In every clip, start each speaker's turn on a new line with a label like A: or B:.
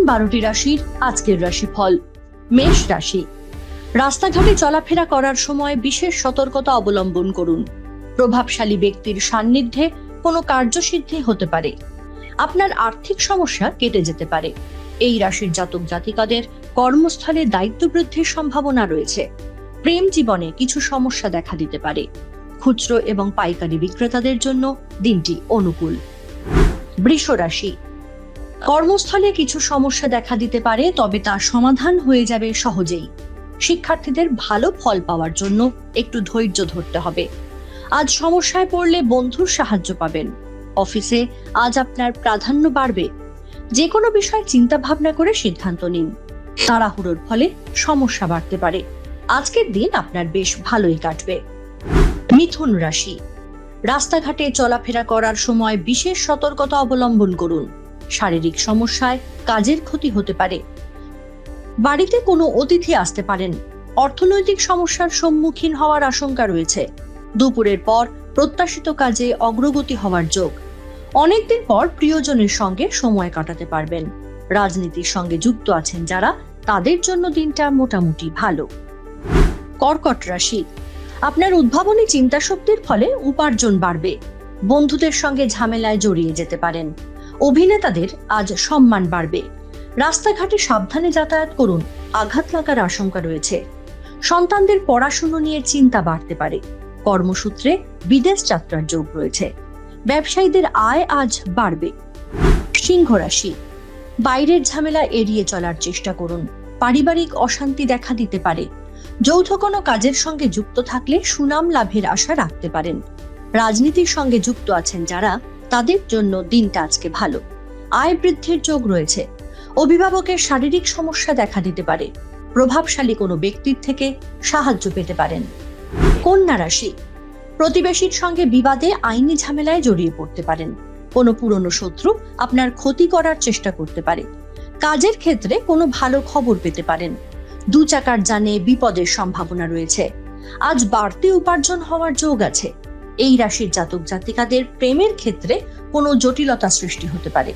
A: 12টি রাশির আজকের রাশিফল। মেষ রাশি। রাস্তাঘাটে চলাফেরা করার সময় বিশেষ সতর্কতা অবলম্বন করুন। প্রভাবশালী ব্যক্তির সান্নিধ্যে কোনো কার্যসিদ্ধি হতে পারে। আপনার আর্থিক সমস্যা কেটে যেতে পারে। এই রাশির জাতক জাতিকাদের কর্মস্থলে দায়িত্ব বৃদ্ধির সম্ভাবনা রয়েছে। প্রেম জীবনে কিছু সমস্যা দেখা দিতে পারে। খুচরো এবং পাইকারি বিক্রেতাদের জন্য দিনটি অনুকূল। বৃষ রাশি। কর্মস্থলে কিছু সমস্যা দেখা দিতে পারে, তবে তা সমাধান হয়ে যাবে সহজেই। শিক্ষার্থীদের ভালো ফল পাওয়ার জন্য একটু ধৈর্য ধরতে হবে। আজ সমস্যায় পড়লে বন্ধুর সাহায্য পাবেন। অফিসে আজ আপনার প্রাধান্য বাড়বে। যে কোনো বিষয়ে চিন্তা ভাবনা করে সিদ্ধান্ত নিন। তাড়াহুড়োর ফলে সমস্যা বাড়তে পারে। আজকের দিন আপনার বেশ ভালোই কাটবে। মিথুন রাশি। রাস্তাঘাটে চলাফেরা করার সময় বিশেষ সতর্কতা অবলম্বন করুন। শারীরিক সমস্যায় কাজের ক্ষতি হতে পারে। বাড়িতে কোনো অতিথি আসতে পারেন। অর্থনৈতিক সমস্যার সম্মুখীন হওয়ার আশঙ্কা রয়েছে। দুপুরের পর প্রত্যাশিত কাজে অগ্রগতি হওয়ার যোগ। অনেকদিন পর প্রিয়জনের সঙ্গে সময় কাটাতে পারবেন। রাজনীতির সঙ্গে যুক্ত আছেন যারা, তাদের জন্য দিনটা মোটামুটি ভালো। কর্কট রাশি। আপনার উদ্ভাবনী চিন্তা শক্তির ফলে উপার্জন বাড়বে। বন্ধুদের সঙ্গে ঝামেলায় জড়িয়ে যেতে পারেন। অভিনেতাদের আজ সম্মান বাড়বে। রাস্তাঘাটে সাবধানে যাতায়াত করুন। আঘাত লাগার আশঙ্কা রয়েছে। সন্তানদের পড়াশুনো নিয়ে চিন্তা বাড়তে পারে। কর্মসূত্রে বিদেশ যাত্রার যোগ রয়েছে। ব্যবসায়ীদের আয় আজ বাড়বে। সিংহ রাশি। বাইরের ঝামেলা এড়িয়ে চলার চেষ্টা করুন। পারিবারিক অশান্তি দেখা দিতে পারে। যৌথ কোনো কাজের সঙ্গে যুক্ত থাকলে সুনাম লাভের আশা রাখতে পারেন। রাজনীতির সঙ্গে যুক্ত আছেন যারা, তাদের জন্য দিনটা আজকে ভালো। আয় বৃদ্ধির যোগ রয়েছে। অভিভাবকের শারীরিক সমস্যা দেখা দিতে পারে। প্রভাবশালী কোনো ব্যক্তির থেকে সাহায্য পেতে পারেন। কন্যা রাশি। প্রতিবেশীর সঙ্গে বিবাদে আইনি ঝামেলায় জড়িয়ে পড়তে পারেন। কোনো পুরনো শত্রু আপনার ক্ষতি করার চেষ্টা করতে পারে। কাজের ক্ষেত্রে কোনো ভালো খবর পেতে পারেন। দু চাকার যানে বিপদের সম্ভাবনা রয়েছে। আজ বাড়তি উপার্জন হওয়ার যোগ আছে। এই রাশির জাতক জাতিকাদের প্রেমের ক্ষেত্রে কোনো জটিলতা সৃষ্টি হতে পারে।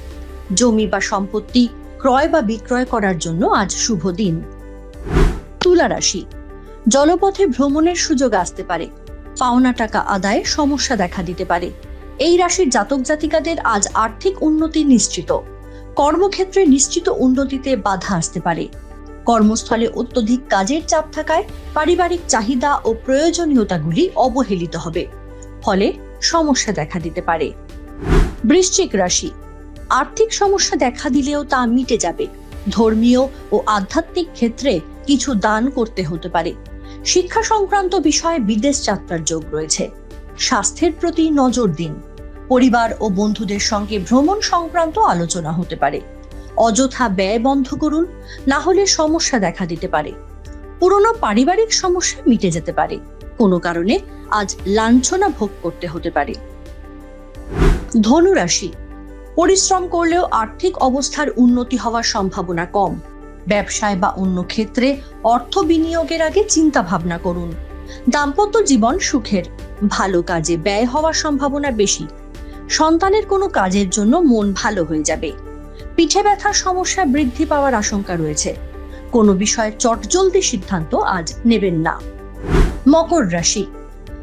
A: জমি বা সম্পত্তি ক্রয় বা বিক্রয় করার জন্য আজ শুভ দিন। তুলা রাশি। জলপথে ভ্রমণের সুযোগ আসতে পারে। পাওনা টাকা আদায়ে সমস্যা দেখা দিতে পারে। এই রাশির জাতক জাতিকাদের আজ আর্থিক উন্নতি নিশ্চিত। কর্মক্ষেত্রে নিশ্চিত উন্নতিতে বাধা আসতে পারে। কর্মস্থলে অত্যধিক কাজের চাপ থাকায় পারিবারিক চাহিদা ও প্রয়োজনীয়তাগুলি অবহেলিত হবে। ফলে সমস্যা দেখা দিতে পারে। বৃশ্চিক রাশি। আর্থিক সমস্যা দেখা দিলেও তা মিটে যাবে। ধর্মীয় ও আধ্যাত্মিক ক্ষেত্রে কিছু দান করতে হতে পারে। শিক্ষা সংক্রান্ত বিষয়ে বিদেশ যাত্রার যোগ রয়েছে। স্বাস্থ্যের প্রতি নজর দিন। পরিবার ও বন্ধুদের সঙ্গে ভ্রমণ সংক্রান্ত আলোচনা হতে পারে। অযথা ব্যয় বন্ধ করুন, না হলে সমস্যা দেখা দিতে পারে। পুরনো পারিবারিক সমস্যা মিটে যেতে পারে। কোনো কারণে আজ লাঞ্ছনা ভোগ করতে হতে পারে। ধনু রাশি। পরিশ্রম করলেও আর্থিক অবস্থার উন্নতি হওয়ার সম্ভাবনা কম। ব্যবসায় বা অন্য ক্ষেত্রে অর্থ বিনিয়োগের আগে চিন্তা ভাবনা করুন। দাম্পত্য জীবন সুখের। ভালো কাজে ব্যয় হওয়ার সম্ভাবনা বেশি। সন্তানের কোনো কাজের জন্য মন ভালো হয়ে যাবে। পিঠে ব্যথার সমস্যা বৃদ্ধি পাওয়ার আশঙ্কা রয়েছে। কোনো বিষয়ে চটজলদি সিদ্ধান্ত আজ নেবেন না। মকর রাশি।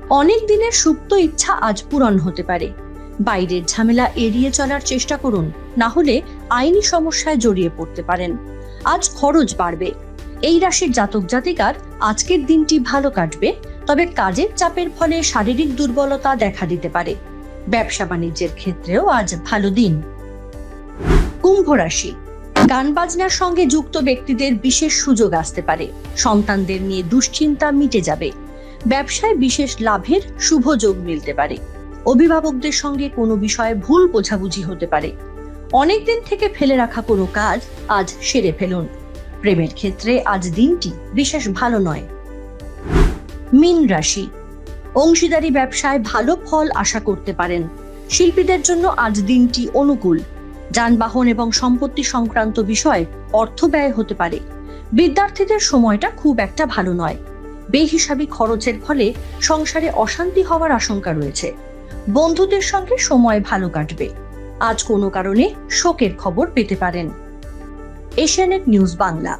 A: অনেক দিনের সুপ্ত ইচ্ছা আজ পূরণ হতে পারে। বাইরের ঝামেলা এড়িয়ে চলার চেষ্টা করুন, না হলে আইনি সমস্যায় জড়িয়ে পড়তে পারেন। আজ খরচ বাড়বে। এই রাশির জাতক জাতিকার আজকের দিনটি ভালো কাটবে, তবে কাজের চাপের ফলে শারীরিক দুর্বলতা দেখা দিতে পারে। ব্যবসা বাণিজ্যের ক্ষেত্রেও আজ ভালো দিন। কুম্ভ রাশি। গান বাজনার সঙ্গে যুক্ত ব্যক্তিদের বিশেষ সুযোগ আসতে পারে। সন্তানদের নিয়ে দুশ্চিন্তা মিটে যাবে। ব্যবসায় বিশেষ লাভের শুভ যোগ মিলতে পারে। অভিভাবকদের সঙ্গে কোনো বিষয়ে ভুল বোঝাবুঝি হতে পারে। অনেকদিন থেকে ফেলে রাখা কোনো কাজ আজ সেরে ফেলুন। প্রেমের ক্ষেত্রে আজ দিনটি বিশেষ ভালো নয়। মীন রাশি। অংশীদারি ব্যবসায় ভালো ফল আশা করতে পারেন। শিল্পীদের জন্য আজ দিনটি অনুকূল। যানবাহন এবং সম্পত্তি সংক্রান্ত বিষয়ে অর্থ ব্যয় হতে পারে। বিদ্যার্থীদের সময়টা খুব একটা ভালো নয়। বেহিসাবি খরচের ফলে সংসারে অশান্তি হওয়ার আশঙ্কা রয়েছে। বন্ধুদের সঙ্গে সময় ভালো কাটবে। আজ কোনো কারণে শোকের খবর পেতে পারেন। এশিয়ানেট নিউজ বাংলা।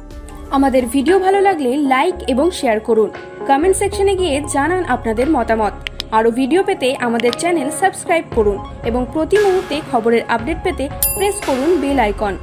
B: আমাদের ভিডিও ভালো লাগলে লাইক এবং শেয়ার করুন। কমেন্ট সেকশনে গিয়ে জানান আপনাদের মতামত। আরও ভিডিও পেতে আমাদের চ্যানেল সাবস্ক্রাইব করুন এবং প্রতি মুহূর্তে খবরের আপডেট পেতে প্রেস করুন বেল আইকন।